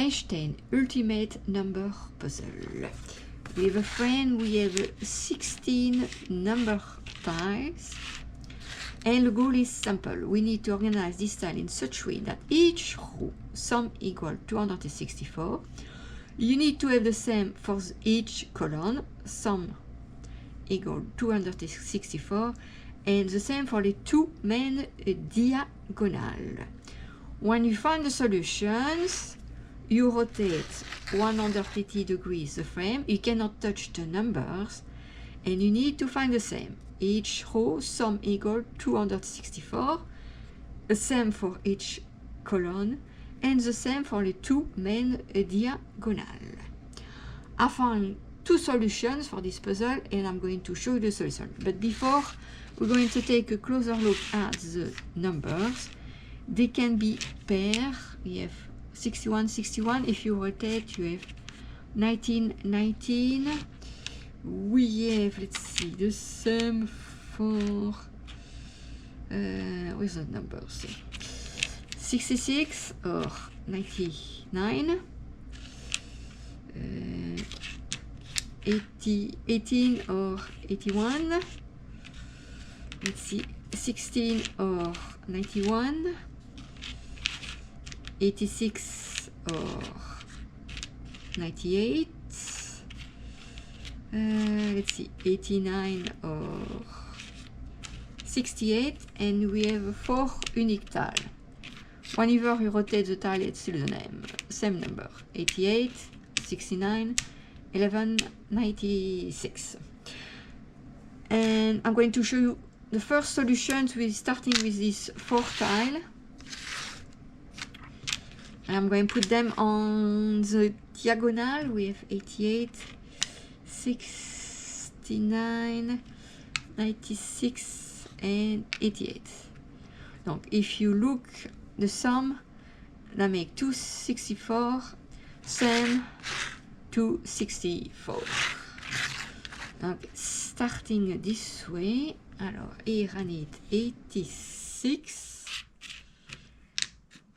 Einstein Ultimate Number Puzzle. We have a frame, we have 16 number tiles, and the goal is simple. We need to organize this tile in such a way that each row sum equal 264. You need to have the same for each column, sum equal 264, and the same for the two main diagonal. When you find the solutions, you rotate 180 degrees the frame. You cannot touch the numbers, and you need to find the same. Each row sum equal 264, the same for each column, and the same for the two main diagonal. I found two solutions for this puzzle, and I'm going to show you the solution. But before, we're going to take a closer look at the numbers. They can be pairs. We have 61, 61. If you rotate, you have 19, 19. We have, let's see, the same for, where's the numbers? 66 or 99. 18 or 81. Let's see, 16 or 91. 86 or 98. Let's see, 89 or 68, and we have 4 unique tiles. Whenever you rotate the tile, it's still the same number: 88, 69, 11, 96. And I'm going to show you the first solutions with starting with this 4 tile. I'm going to put them on the diagonal. We have 88, 69, 96, and 88. Donc, if you look the sum, that make 264, same 264. Donc, starting this way. Alors, here I need 86.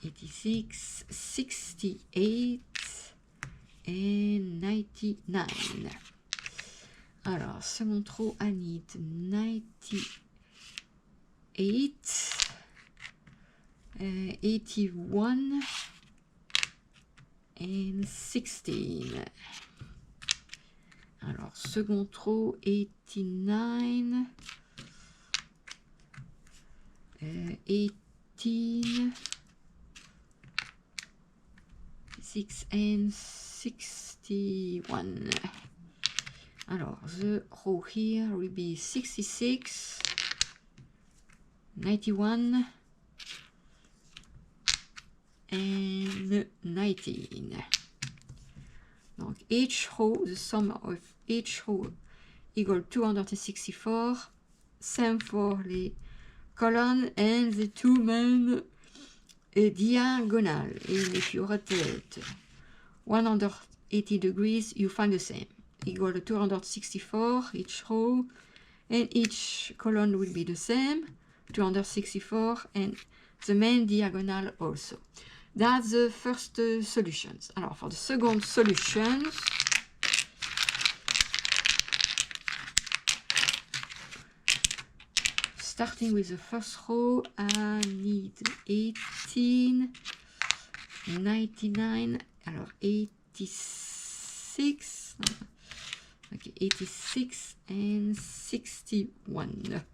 86, 68 and 99. Alors, second row, I need 98, 81 and 16. Alors, second row, 89, 18, 6 and 61. Alors, the row here will be 66, 91, and 19. Donc, each row, the sum of each row equal 264. Same for the column and the two main diagonal. And if you rotate 180 degrees, you find the same. Equal to 264 each row, and each column will be the same, 264, and the main diagonal also. That's the first solutions. Alors, for the second solutions, starting with the first row, I need 18, 99, alors 86, okay, 86 and 61.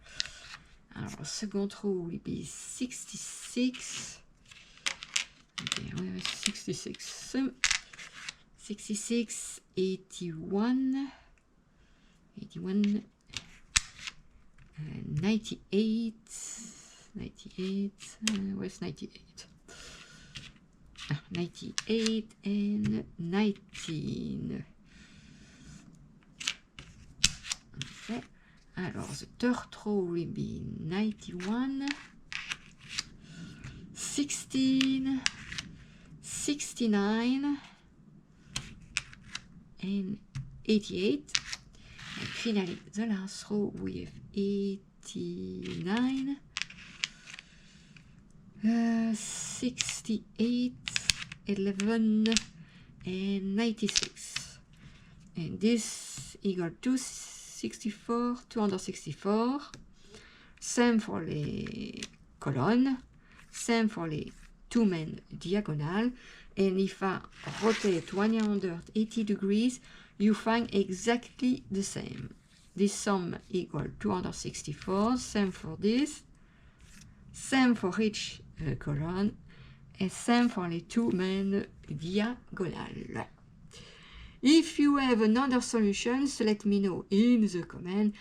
Alors, second row will be 66. Okay, where is 66? 66, 81, 81, 98, 98, where's 98? 98 and 19. Okay. Alors, the third row will be 91, 16, 69, and 88. And finally, the last row, we have 89, 68, 11, and 96. And this equal 264. Same for les colonnes. Same for les two main diagonal. And if I rotate 180 degrees, you find exactly the same. This sum equal 264. Same for this. Same for each column. And same for the two main diagonal. If you have another solution, let me know in the comment.